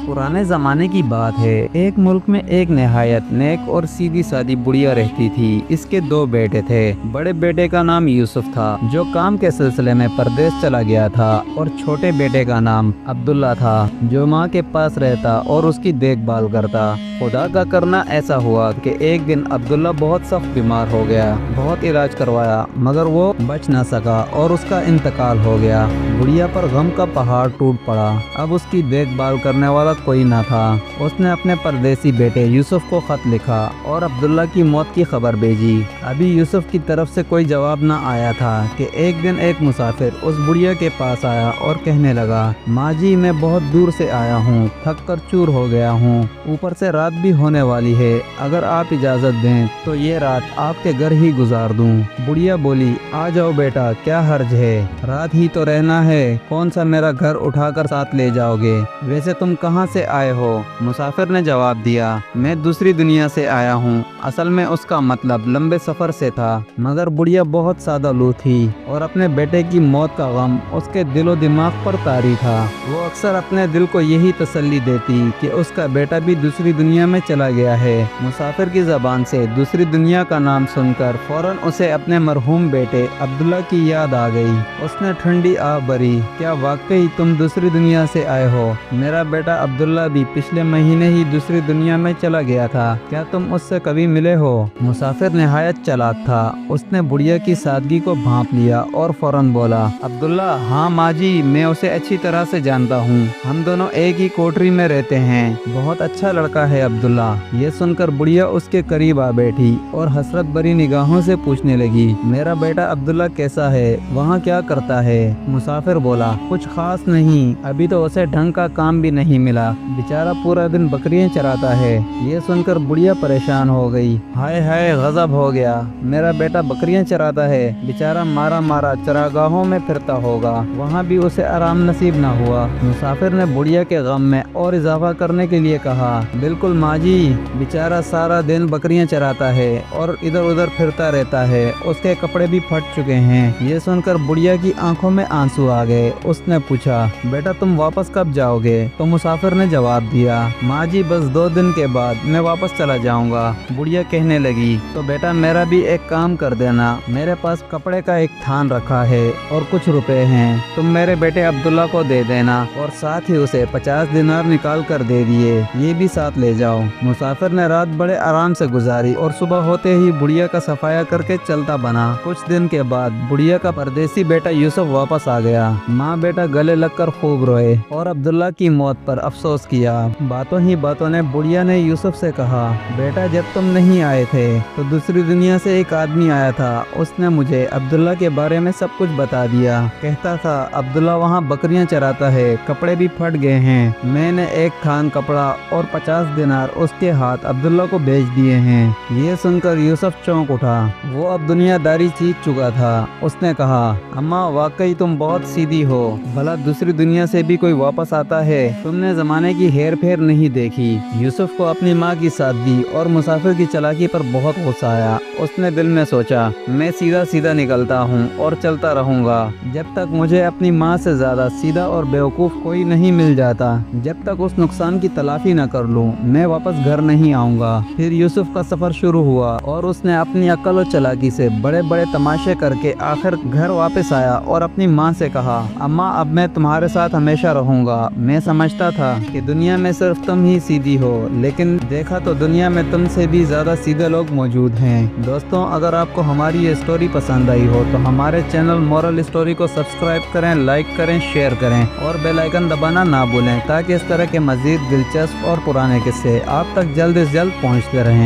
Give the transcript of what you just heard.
पुराने जमाने की बात है। एक मुल्क में एक निहायत नेक और सीधी सादी बुढ़िया रहती थी। इसके दो बेटे थे। बड़े बेटे का नाम यूसुफ था, जो काम के सिलसिले में परदेश चला गया था, और छोटे बेटे का नाम अब्दुल्ला था, जो माँ के पास रहता और उसकी देखभाल करता। खुदा का करना ऐसा हुआ कि एक दिन अब्दुल्ला बहुत सख्त बीमार हो गया। बहुत इलाज करवाया मगर वो बच न सका और उसका इंतकाल हो गया। बुढ़िया पर गम का पहाड़ टूट पड़ा। अब उसकी देखभाल करने वाला कोई न था। उसने अपने परदेसी बेटे यूसुफ को खत लिखा और अब्दुल्ला की मौत की खबर भेजी। अभी यूसुफ की तरफ से कोई जवाब न आया था कि एक दिन एक मुसाफिर उस बुढ़िया के पास आया और कहने लगा, माँ जी मैं बहुत दूर से आया हूँ, थक कर चूर हो गया हूँ, ऊपर से रात भी होने वाली है। अगर आप इजाज़त दें तो ये रात आपके घर ही गुजार दूँ। बुढ़िया बोली, आ जाओ बेटा, क्या हर्ज है, रात ही तो रहना है, कौन सा मेरा घर उठाकर साथ ले जाओगे। वैसे तुम कहाँ से आए हो? मुसाफिर ने जवाब दिया, मैं दूसरी दुनिया से आया हूँ। असल में उसका मतलब लंबे सफर से था, मगर बुढ़िया बहुत सादालू थी और अपने बेटे की मौत का गम उसके दिलो दिमाग पर तारी था। वो अक्सर अपने दिल को यही तसल्ली देती कि उसका बेटा भी दूसरी दुनिया में चला गया है। मुसाफिर की जबान से दूसरी दुनिया का नाम सुनकर फौरन उसे अपने मरहूम बेटे अब्दुल्ला की याद आ गई। उसने ठंडी आह भरी, क्या वाकई तुम दूसरी दुनिया से आए हो? मेरा बेटा अब्दुल्ला भी पिछले महीने ही दूसरी दुनिया में चला गया था, क्या तुम उससे कभी मिले हो? मुसाफिर निहायत चालाक था। उसने बुढ़िया की सादगी को भांप लिया और फौरन बोला, अब्दुल्ला, हाँ माँ जी, मैं उसे अच्छी तरह से जानता हूँ, हम दोनों एक ही कोठरी में रहते हैं, बहुत अच्छा लड़का है अब्दुल्ला। ये सुनकर बुढ़िया उसके करीब आ बैठी और हसरत भरी निगाहों से पूछने लगी, मेरा बेटा अब्दुल्ला कैसा है, वहाँ क्या करता है? मुसाफिर बोला, कुछ खास नहीं, अभी तो उसे ढंग का काम भी नहीं मिला, बेचारा पूरा दिन बकरियां चराता है। ये सुनकर बुढ़िया परेशान हो गई। हाय हाय, गजब हो गया, मेरा बेटा बकरियां चराता है, बेचारा मारा मारा चरागाहों में फिरता होगा, वहाँ भी उसे आराम नसीब न हुआ। मुसाफिर ने बुढ़िया के गम में और इजाफा करने के लिए कहा, बिल्कुल माँ जी, बेचारा सारा दिन बकरियां चराता है और इधर उधर फिरता रहता है, उसके कपड़े भी फट चुके हैं। ये सुनकर बुढ़िया की आंखों में आंसू आ गए। उसने पूछा, बेटा तुम वापस कब जाओगे? तो मुसाफिर ने जवाब दिया, माँ जी बस 2 दिन के बाद मैं वापस चला जाऊंगा। बुढ़िया कहने लगी, तो बेटा मेरा भी एक काम कर देना, मेरे पास कपड़े का एक थान रखा है और कुछ रुपए हैं, तुम मेरे बेटे अब्दुल्ला को दे देना और साथ ही उसे 50 दिनार निकाल कर दे दिए, ये भी साथ ले जाओ। मुसाफिर ने रात बड़े आराम से गुजारी और सुबह होते ही बुढ़िया का सफाया करके चलता बना। कुछ दिन के बाद बुढ़िया का परदेसी बेटा यूसुफ वापस आ गया। माँ बेटा गले लगकर खूब रोए और अब्दुल्ला की मौत पर अफसोस किया। बातों ही बातों ने बुढ़िया ने यूसुफ से कहा, बेटा जब तुम नहीं आए थे तो दूसरी दुनिया से एक आदमी आया था, उसने मुझे अब्दुल्ला के बारे में सब कुछ बता दिया। कहता था अब्दुल्ला वहाँ बकरियां चराता है, कपड़े भी फट गए हैं। मैंने एक थान कपड़ा और 50 दिनार उसके हाथ अब्दुल्ला को भेज दिए हैं। ये सुनकर यूसुफ चौंक उठा। वो अब दुनियादारी सीख चुका था। उसने कहा, अम्मा वाकई तुम बहुत सीधी हो, भला दूसरी दुनिया से भी कोई वापस आता है? तुमने जमाने की हेर फेर नहीं देखी। यूसुफ को अपनी माँ की सादगी और मुसाफिर की चालाकी पर बहुत गुस्सा आया। उसने दिल में सोचा, मैं सीधा सीधा निकलता हूँ और चलता रहूंगा जब तक मुझे अपनी माँ से ज्यादा सीधा और बेवकूफ कोई नहीं मिल जाता। जब तक उस नुकसान की तलाफी न कर लूँ मैं वापस घर नहीं आऊँगा। फिर यूसुफ का सफर शुरू हुआ और उसने अपनी अक्ल और चालाकी से बड़े बड़े तमाशे करके आखिर घर वापस आया और अपनी माँ से कहा, अम्मा अब मैं तुम्हारे साथ हमेशा रहूंगा। मैं समझता था कि दुनिया में सिर्फ तुम ही सीधी हो, लेकिन देखा तो दुनिया में तुमसे भी ज्यादा सीधे लोग मौजूद हैं। दोस्तों, अगर आपको हमारी ये स्टोरी पसंद आई हो तो हमारे चैनल मोरल स्टोरी को सब्सक्राइब करें, लाइक करें, शेयर करें और बेल आइकन दबाना ना भूलें, ताकि इस तरह के मजीद दिलचस्प और पुराने किस्से आप तक जल्द से जल्द पहुँचते रहें।